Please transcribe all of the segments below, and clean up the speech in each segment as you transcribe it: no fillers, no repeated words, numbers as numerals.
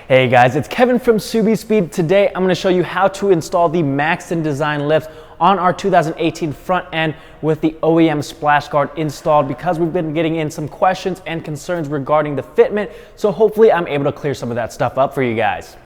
Hey guys, it's Kevin from SubiSpeed. Today I'm going to show you how to install the Maxton Design Lips on our 2018 front end with the OEM splash guard installed, because we've been getting in some questions and concerns regarding the fitment. So hopefully I'm able to clear some of that stuff up for you guys.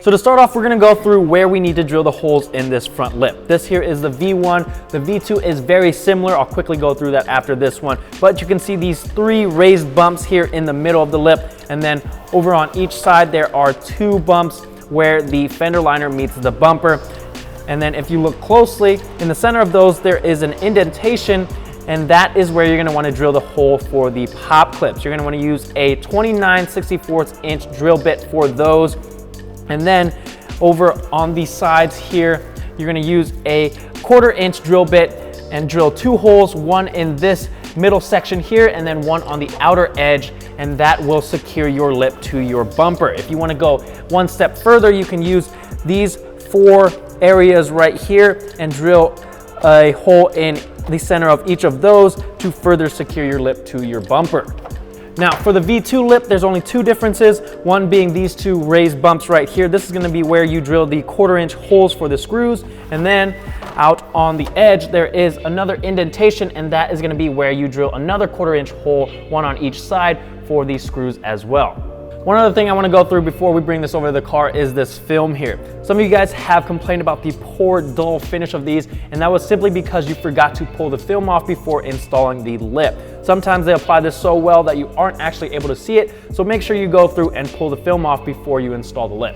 So to start off, we're gonna go through where we need to drill the holes in this front lip. This here is the V1. The V2 is very similar. I'll quickly go through that after this one. But you can see these 3 raised bumps here in the middle of the lip. And then over on each side, there are 2 bumps where the fender liner meets the bumper. And then if you look closely, in the center of those, there is an indentation, and that is where you're gonna wanna drill the hole for the pop clips. You're gonna wanna use a 29/64 inch drill bit for those. And then over on the sides here, you're gonna use a 1/4 inch drill bit and drill 2 holes, one in this middle section here and then one on the outer edge, and that will secure your lip to your bumper. If you wanna go one step further, you can use these 4 areas right here and drill a hole in the center of each of those to further secure your lip to your bumper. Now for the V2 lip, there's only 2 differences, one being these 2 raised bumps right here. This is gonna be where you drill the 1/4 inch holes for the screws, and then out on the edge there is another indentation, and that is gonna be where you drill another 1/4 inch hole, one on each side for these screws as well. One other thing I want to go through before we bring this over to the car is this film here. Some of you guys have complained about the poor, dull finish of these, and that was simply because you forgot to pull the film off before installing the lip. Sometimes they apply this so well that you aren't actually able to see it, so make sure you go through and pull the film off before you install the lip.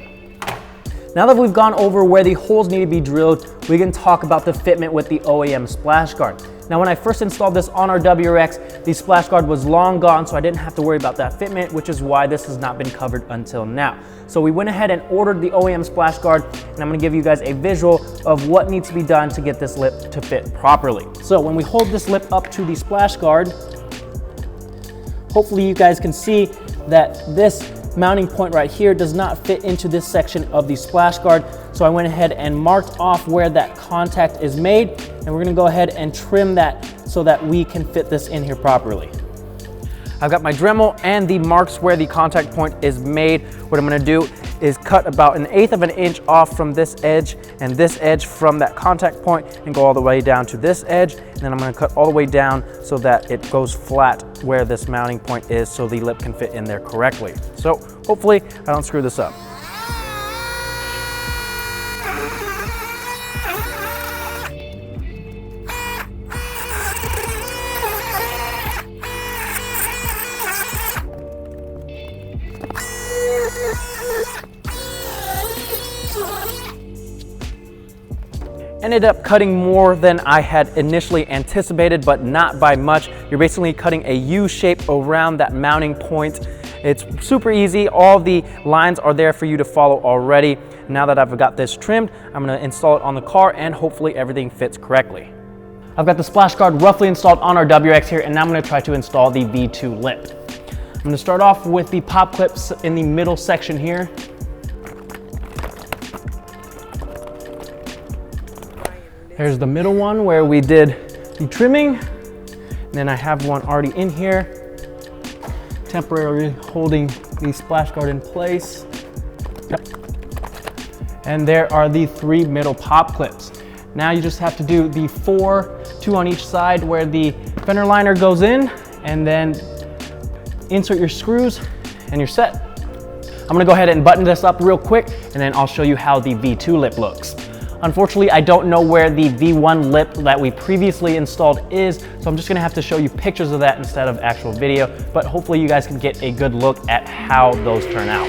Now that we've gone over where the holes need to be drilled, we can talk about the fitment with the OEM splash guard. Now when I first installed this on our WRX, the splash guard was long gone, so I didn't have to worry about that fitment, which is why this has not been covered until now. So we went ahead and ordered the OEM splash guard, and I'm gonna give you guys a visual of what needs to be done to get this lip to fit properly. So when we hold this lip up to the splash guard, hopefully you guys can see that this mounting point right here does not fit into this section of the splash guard. So I went ahead and marked off where that contact is made, and we're gonna go ahead and trim that so that we can fit this in here properly. I've got my Dremel and the marks where the contact point is made. What I'm gonna do is cut about 1/8 of an inch off from this edge and this edge from that contact point and go all the way down to this edge. And then I'm gonna cut all the way down so that it goes flat where this mounting point is so the lip can fit in there correctly. So hopefully I don't screw this up. Ended up cutting more than I had initially anticipated, but not by much. You're basically cutting a U shape around that mounting point. It's super easy. All the lines are there for you to follow already. Now that I've got this trimmed, I'm gonna install it on the car and hopefully everything fits correctly. I've got the splash guard roughly installed on our WRX here, and now I'm gonna try to install the V2 lip. I'm gonna start off with the pop clips in the middle section here. There's the middle one where we did the trimming. And then I have one already in here, temporarily holding the splash guard in place. Yep. And there are the 3 middle pop clips. Now you just have to do the 4, 2 on each side where the fender liner goes in, and then insert your screws and you're set. I'm gonna go ahead and button this up real quick, and then I'll show you how the V2 lip looks. Unfortunately, I don't know where the V1 lip that we previously installed is, so I'm just gonna have to show you pictures of that instead of actual video, but hopefully you guys can get a good look at how those turn out.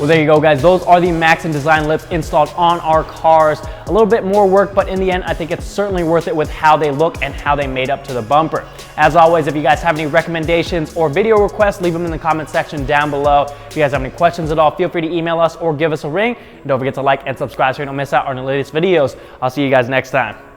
Well, there you go, guys. Those are the Maxton Design Lips installed on our cars. A little bit more work, but in the end, I think it's certainly worth it with how they look and how they made up to the bumper. As always, if you guys have any recommendations or video requests, leave them in the comment section down below. If you guys have any questions at all, feel free to email us or give us a ring. And don't forget to like and subscribe so you don't miss out on the latest videos. I'll see you guys next time.